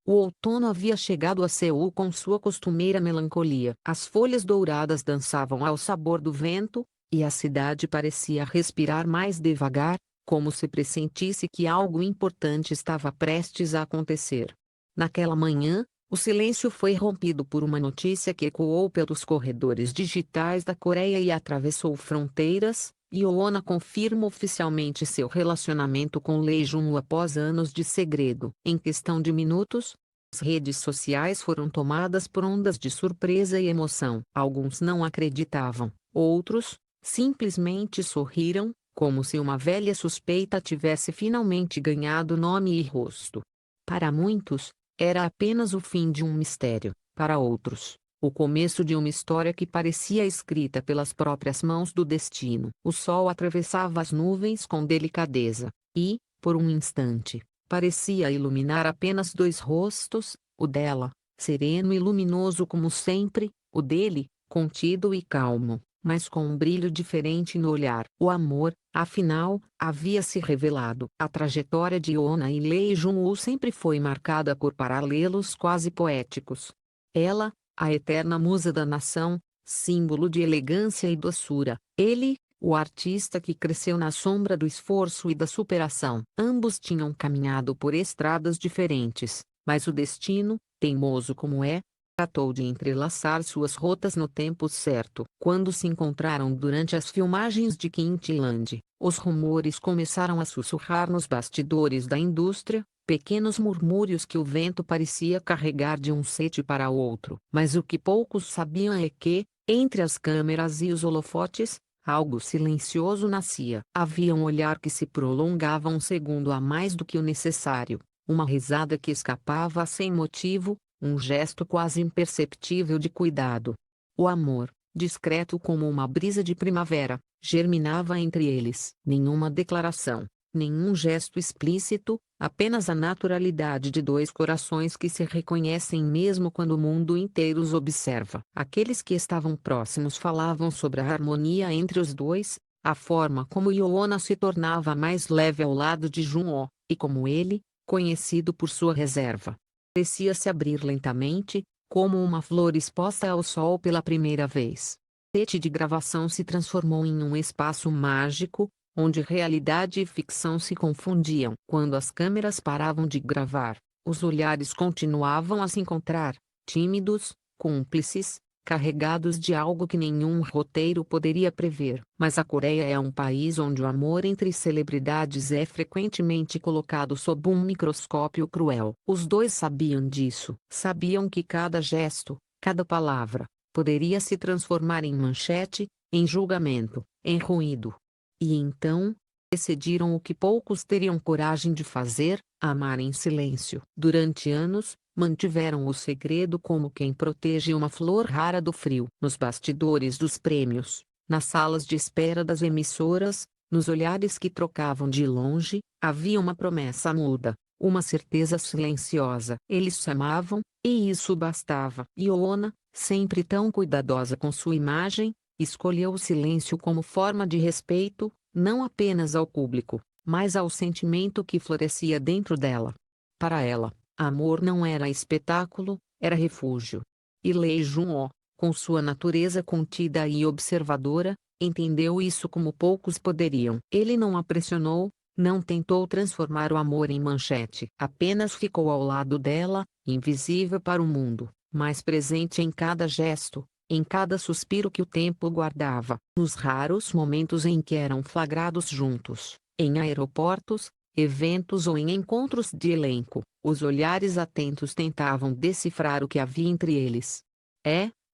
O outono havia chegado a Seul com sua costumeira melancolia. As folhas douradas dançavam ao sabor do vento, e a cidade parecia respirar mais devagar, como se pressentisse que algo importante estava prestes a acontecer. Naquela manhã, o silêncio foi rompido por uma notícia que ecoou pelos corredores digitais da Coreia e atravessou fronteiras. Yoona confirma oficialmente seu relacionamento com Lee Jun-woo após anos de segredo. Em questão de minutos, as redes sociais foram tomadas por ondas de surpresa e emoção. Alguns não acreditavam, outros simplesmente sorriram, como se uma velha suspeita tivesse finalmente ganhado nome e rosto. Para muitos, era apenas o fim de um mistério; para outros, o começo de uma história que parecia escrita pelas próprias mãos do destino. O sol atravessava as nuvens com delicadeza, e, por um instante, parecia iluminar apenas dois rostos: o dela, sereno e luminoso como sempre; o dele, contido e calmo, mas com um brilho diferente no olhar. O amor, afinal, havia se revelado. A trajetória de Yoona e Lee Jun-woo sempre foi marcada por paralelos quase poéticos. Ela, a eterna musa da nação, símbolo de elegância e doçura; ele, o artista que cresceu na sombra do esforço e da superação. Ambos tinham caminhado por estradas diferentes, mas o destino, teimoso como é, tratou de entrelaçar suas rotas no tempo certo. Quando se encontraram durante as filmagens de Quintland, os rumores começaram a sussurrar nos bastidores da indústria, pequenos murmúrios que o vento parecia carregar de um set para outro. Mas o que poucos sabiam é que, entre as câmeras e os holofotes, algo silencioso nascia. Havia um olhar que se prolongava um segundo a mais do que o necessário, uma risada que escapava sem motivo, um gesto quase imperceptível de cuidado. O amor, discreto como uma brisa de primavera, germinava entre eles. Nenhuma declaração, nenhum gesto explícito, apenas a naturalidade de dois corações que se reconhecem mesmo quando o mundo inteiro os observa. Aqueles que estavam próximos falavam sobre a harmonia entre os dois, a forma como Yoona se tornava mais leve ao lado de Jun-woo, e como ele, conhecido por sua reserva, parecia se abrir lentamente, como uma flor exposta ao sol pela primeira vez. O set de gravação se transformou em um espaço mágico, onde realidade e ficção se confundiam. Quando as câmeras paravam de gravar, os olhares continuavam a se encontrar, tímidos, cúmplices, carregados de algo que nenhum roteiro poderia prever. Mas a Coreia é um país onde o amor entre celebridades é frequentemente colocado sob um microscópio cruel. Os dois sabiam disso. Sabiam que cada gesto, cada palavra, poderia se transformar em manchete, em julgamento, em ruído. E então, decidiram o que poucos teriam coragem de fazer: amar em silêncio. Durante anos, mantiveram o segredo como quem protege uma flor rara do frio. Nos bastidores dos prêmios, nas salas de espera das emissoras, nos olhares que trocavam de longe, havia uma promessa muda, uma certeza silenciosa. Eles se amavam, e isso bastava. Yoona, sempre tão cuidadosa com sua imagem, escolheu o silêncio como forma de respeito, não apenas ao público, mas ao sentimento que florescia dentro dela. Para ela, amor não era espetáculo, era refúgio. E Lee Jun-woo, com sua natureza contida e observadora, entendeu isso como poucos poderiam. Ele não a pressionou, não tentou transformar o amor em manchete. Apenas ficou ao lado dela, invisível para o mundo, mas presente em cada gesto, em cada suspiro que o tempo guardava. Nos raros momentos em que eram flagrados juntos, em aeroportos, eventos ou em encontros de elenco, os olhares atentos tentavam decifrar o que havia entre eles.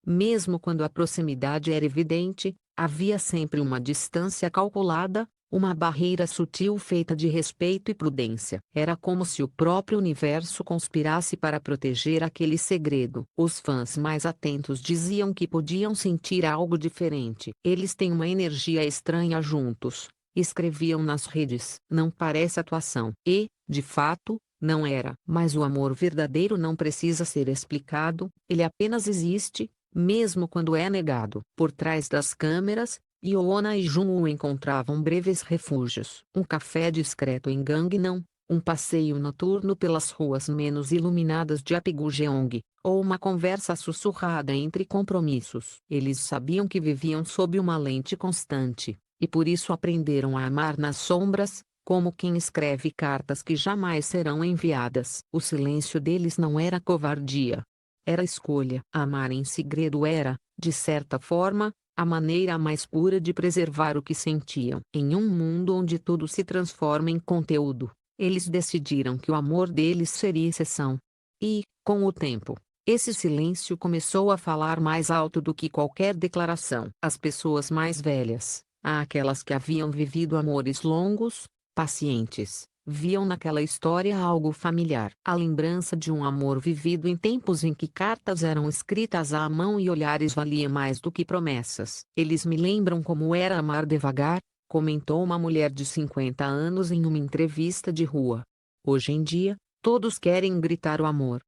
Mesmo quando a proximidade era evidente, havia sempre uma distância calculada, uma barreira sutil feita de respeito e prudência. Era como se o próprio universo conspirasse para proteger aquele segredo. Os fãs mais atentos diziam que podiam sentir algo diferente. Eles têm uma energia estranha juntos, escreviam nas redes. Não parece atuação. E, de fato, não era. Mas o amor verdadeiro não precisa ser explicado, ele apenas existe, mesmo quando é negado. Por trás das câmeras, Yoona e Jun-woo encontravam breves refúgios. Um café discreto em Gangnam, um passeio noturno pelas ruas menos iluminadas de Apgujeong, ou uma conversa sussurrada entre compromissos. Eles sabiam que viviam sob uma lente constante, e por isso aprenderam a amar nas sombras, como quem escreve cartas que jamais serão enviadas. O silêncio deles não era covardia. Era escolha. Amar em segredo era, de certa forma, a maneira mais pura de preservar o que sentiam. Em um mundo onde tudo se transforma em conteúdo, eles decidiram que o amor deles seria exceção. E, com o tempo, esse silêncio começou a falar mais alto do que qualquer declaração. As pessoas mais velhas, aquelas que haviam vivido amores longos, pacientes, viam naquela história algo familiar. A lembrança de um amor vivido em tempos em que cartas eram escritas à mão e olhares valiam mais do que promessas. Eles me lembram como era amar devagar, comentou uma mulher de 50 anos em uma entrevista de rua. Hoje em dia, todos querem gritar o amor.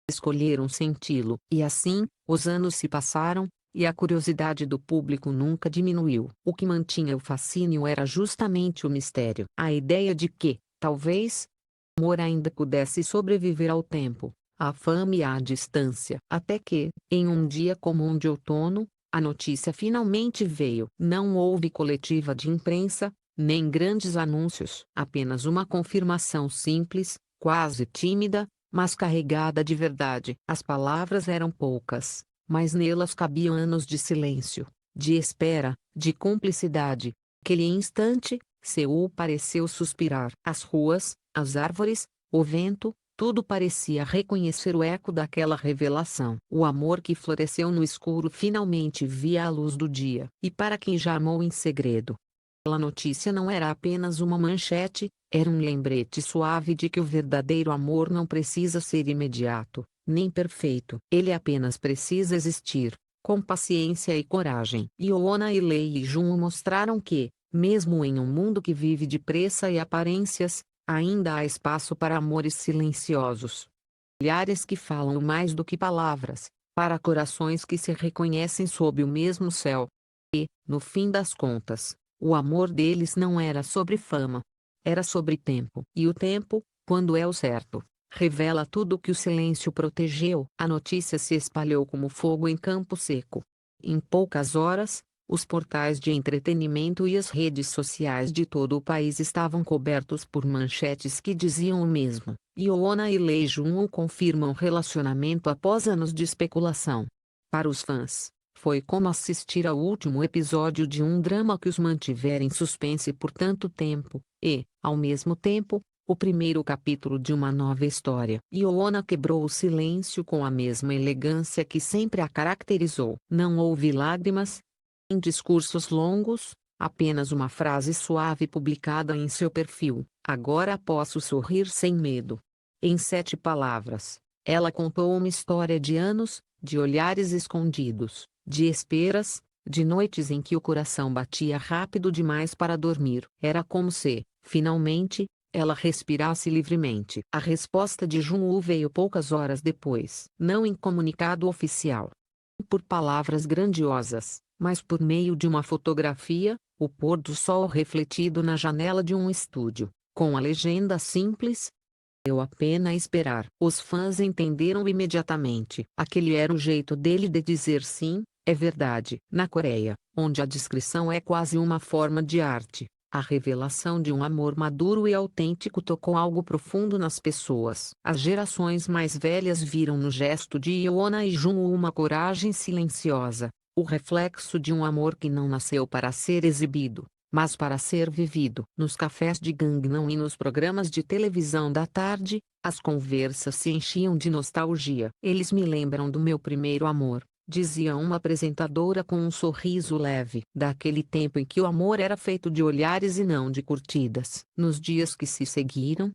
Escolheram senti-lo. E assim, os anos se passaram, e a curiosidade do público nunca diminuiu. O que mantinha o fascínio era justamente o mistério. A ideia de que, talvez, o amor ainda pudesse sobreviver ao tempo, à fama e à distância. Até que, em um dia comum de outono, a notícia finalmente veio. Não houve coletiva de imprensa, nem grandes anúncios. Apenas uma confirmação simples, quase tímida, mas carregada de verdade. As palavras eram poucas, mas nelas cabiam anos de silêncio, de espera, de cumplicidade. Aquele instante, Seul pareceu suspirar. As ruas, as árvores, o vento, tudo parecia reconhecer o eco daquela revelação. O amor que floresceu no escuro finalmente via a luz do dia. E para quem já amou em segredo, aquela notícia não era apenas uma manchete, era um lembrete suave de que o verdadeiro amor não precisa ser imediato, nem perfeito. Ele apenas precisa existir, com paciência e coragem. Iona e Lei Jun mostraram que, mesmo em um mundo que vive de pressa e aparências, ainda há espaço para amores silenciosos. Olhares que falam mais do que palavras, para corações que se reconhecem sob o mesmo céu. E, no fim das contas, o amor deles não era sobre fama. Era sobre tempo. E o tempo, quando é o certo, revela tudo o que o silêncio protegeu. A notícia se espalhou como fogo em campo seco. Em poucas horas, os portais de entretenimento e as redes sociais de todo o país estavam cobertos por manchetes que diziam o mesmo. Iona e Lee Jun confirmam relacionamento após anos de especulação. Para os fãs, foi como assistir ao último episódio de um drama que os mantivera em suspense por tanto tempo, e, ao mesmo tempo, o primeiro capítulo de uma nova história. Iona quebrou o silêncio com a mesma elegância que sempre a caracterizou. Não houve lágrimas, em discursos longos, apenas uma frase suave publicada em seu perfil. Agora posso sorrir sem medo. Em 7 palavras, ela contou uma história de anos, de olhares escondidos, de esperas, de noites em que o coração batia rápido demais para dormir. Era como se, finalmente, ela respirasse livremente. A resposta de Junwoo veio poucas horas depois. Não em comunicado oficial, por palavras grandiosas, mas por meio de uma fotografia, o pôr do sol refletido na janela de um estúdio, com a legenda simples: "Valeu a pena esperar." Os fãs entenderam imediatamente. Aquele era o jeito dele de dizer sim, é verdade. Na Coreia, onde a discrição é quase uma forma de arte, a revelação de um amor maduro e autêntico tocou algo profundo nas pessoas. As gerações mais velhas viram no gesto de Iona e Junwoo uma coragem silenciosa, o reflexo de um amor que não nasceu para ser exibido, mas para ser vivido. Nos cafés de Gangnam e nos programas de televisão da tarde, as conversas se enchiam de nostalgia. "Eles me lembram do meu primeiro amor", dizia uma apresentadora com um sorriso leve. Daquele tempo em que o amor era feito de olhares e não de curtidas. Nos dias que se seguiram,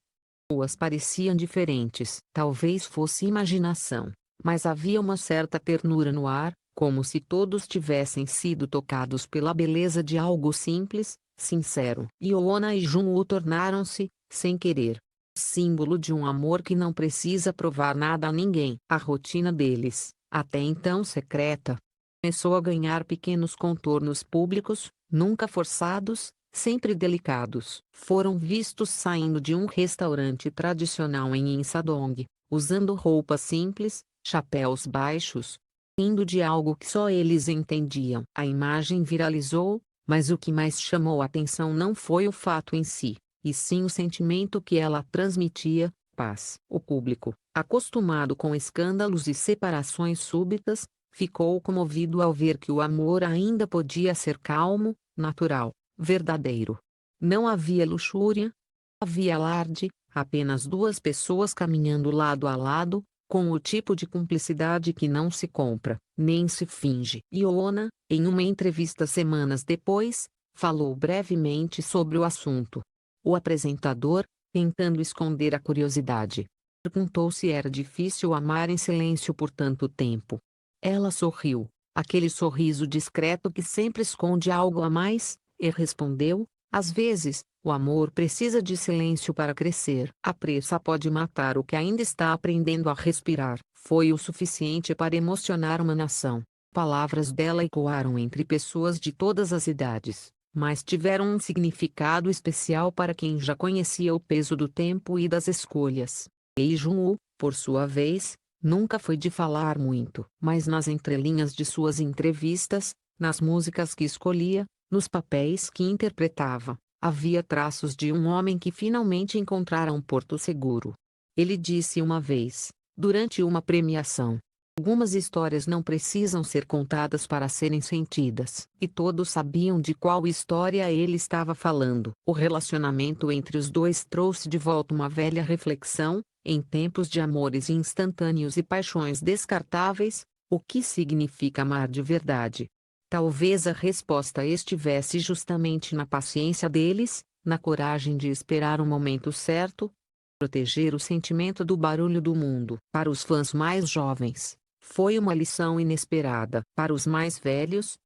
ruas pareciam diferentes. Talvez fosse imaginação, mas havia uma certa ternura no ar, como se todos tivessem sido tocados pela beleza de algo simples, sincero. Iona e Junwoo tornaram-se, sem querer, símbolo de um amor que não precisa provar nada a ninguém. A rotina deles, até então secreta, começou a ganhar pequenos contornos públicos, nunca forçados, sempre delicados, foram vistos saindo de um restaurante tradicional em Insadong, usando roupas simples, chapéus baixos, rindo de algo que só eles entendiam. A imagem viralizou, mas o que mais chamou a atenção não foi o fato em si, e sim o sentimento que ela transmitia: paz. O público, acostumado com escândalos e separações súbitas, ficou comovido ao ver que o amor ainda podia ser calmo, natural, verdadeiro. Não havia luxúria, havia alarde, apenas duas pessoas caminhando lado a lado, com o tipo de cumplicidade que não se compra, nem se finge. Iona, em uma entrevista semanas depois, falou brevemente sobre o assunto. O apresentador, tentando esconder a curiosidade, perguntou se era difícil amar em silêncio por tanto tempo. Ela sorriu, aquele sorriso discreto que sempre esconde algo a mais, e respondeu: às vezes, o amor precisa de silêncio para crescer. A pressa pode matar o que ainda está aprendendo a respirar. Foi o suficiente para emocionar uma nação. Palavras dela ecoaram entre pessoas de todas as idades, mas tiveram um significado especial para quem já conhecia o peso do tempo e das escolhas. Lee Jun-woo, por sua vez, nunca foi de falar muito, mas nas entrelinhas de suas entrevistas, nas músicas que escolhia, nos papéis que interpretava, havia traços de um homem que finalmente encontrara um porto seguro. Ele disse uma vez, durante uma premiação: algumas histórias não precisam ser contadas para serem sentidas. E todos sabiam de qual história ele estava falando. O relacionamento entre os dois trouxe de volta uma velha reflexão: em tempos de amores instantâneos e paixões descartáveis, o que significa amar de verdade? Talvez a resposta estivesse justamente na paciência deles, na coragem de esperar o momento certo, proteger o sentimento do barulho do mundo. Para os fãs mais jovens, foi uma lição inesperada. Para os mais velhos,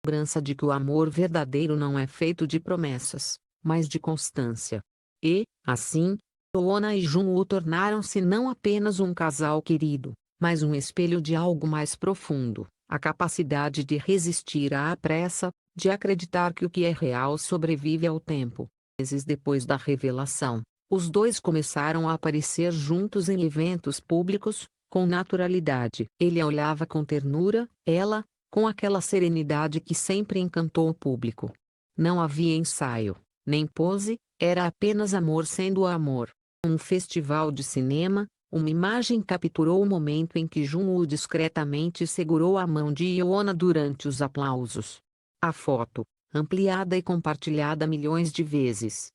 lembrança de que o amor verdadeiro não é feito de promessas, mas de constância. E, assim, Oona e Jun-woo tornaram-se não apenas um casal querido, mas um espelho de algo mais profundo: a capacidade de resistir à pressa, de acreditar que o que é real sobrevive ao tempo. Meses depois da revelação, os dois começaram a aparecer juntos em eventos públicos, com naturalidade. Ele a olhava com ternura, ela, com aquela serenidade que sempre encantou o público. Não havia ensaio, nem pose, era apenas amor sendo amor. Um festival de cinema, uma imagem capturou o momento em que Jun-woo discretamente segurou a mão de Iona durante os aplausos. A foto, ampliada e compartilhada milhões de vezes,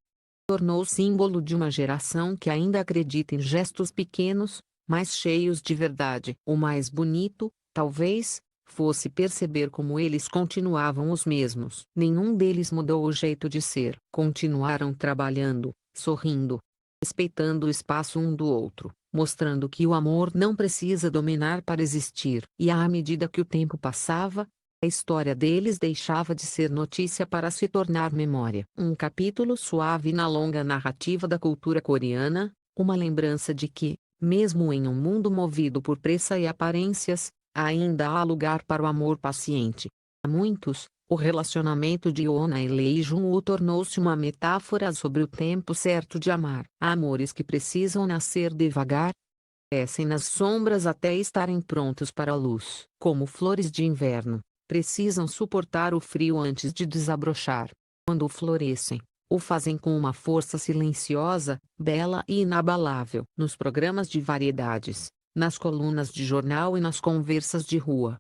tornou símbolo de uma geração que ainda acredita em gestos pequenos, mas cheios de verdade. O mais bonito, talvez, fosse perceber como eles continuavam os mesmos. Nenhum deles mudou o jeito de ser. Continuaram trabalhando, sorrindo, respeitando o espaço um do outro, mostrando que o amor não precisa dominar para existir. E à medida que o tempo passava, a história deles deixava de ser notícia para se tornar memória. Um capítulo suave na longa narrativa da cultura coreana, uma lembrança de que, mesmo em um mundo movido por pressa e aparências, ainda há lugar para o amor paciente. Para muitos, o relacionamento de Iona e Lee Jun-woo tornou-se uma metáfora sobre o tempo certo de amar. Há amores que precisam nascer devagar, crescem nas sombras até estarem prontos para a luz. Como flores de inverno, precisam suportar o frio antes de desabrochar. Quando florescem, o fazem com uma força silenciosa, bela e inabalável. Nos programas de variedades, nas colunas de jornal e nas conversas de rua,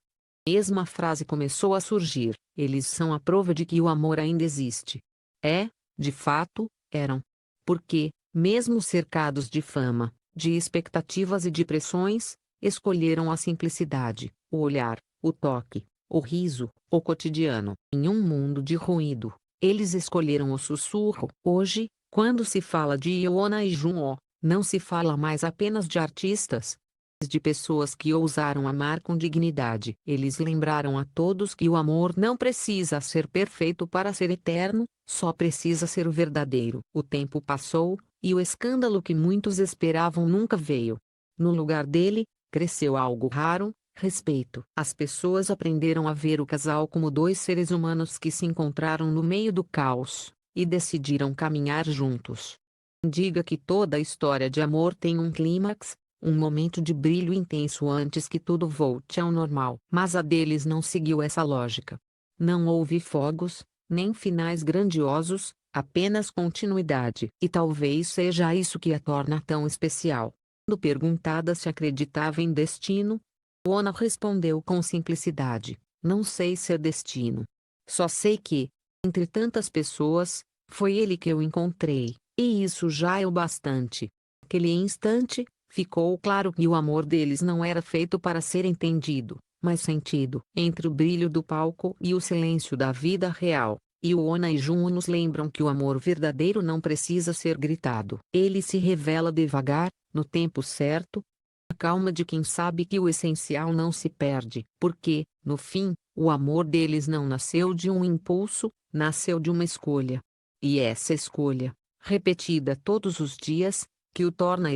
a mesma frase começou a surgir: eles são a prova de que o amor ainda existe. É, de fato, eram. Porque, mesmo cercados de fama, de expectativas e de pressões, escolheram a simplicidade, o olhar, o toque, o riso, o cotidiano. Em um mundo de ruído, eles escolheram o sussurro. Hoje, quando se fala de Iona e Jun-woo, não se fala mais apenas de artistas, mas de pessoas que ousaram amar com dignidade. Eles lembraram a todos que o amor não precisa ser perfeito para ser eterno, só precisa ser verdadeiro. O tempo passou, e o escândalo que muitos esperavam nunca veio. No lugar dele, cresceu algo raro: respeito. As pessoas aprenderam a ver o casal como dois seres humanos que se encontraram no meio do caos, e decidiram caminhar juntos. Diga que toda história de amor tem um clímax, um momento de brilho intenso antes que tudo volte ao normal. Mas a deles não seguiu essa lógica. Não houve fogos, nem finais grandiosos, apenas continuidade. E talvez seja isso que a torna tão especial. Quando perguntada se acreditava em destino, Ona respondeu com simplicidade: não sei se é destino. Só sei que, entre tantas pessoas, foi ele que eu encontrei, e isso já é o bastante. Naquele instante, ficou claro que o amor deles não era feito para ser entendido, mas sentido. Entre o brilho do palco e o silêncio da vida real, Iona e Jun nos lembram que o amor verdadeiro não precisa ser gritado. Ele se revela devagar, no tempo certo, a calma de quem sabe que o essencial não se perde, porque, no fim, o amor deles não nasceu de um impulso, nasceu de uma escolha. E essa escolha, repetida todos os dias, que o torna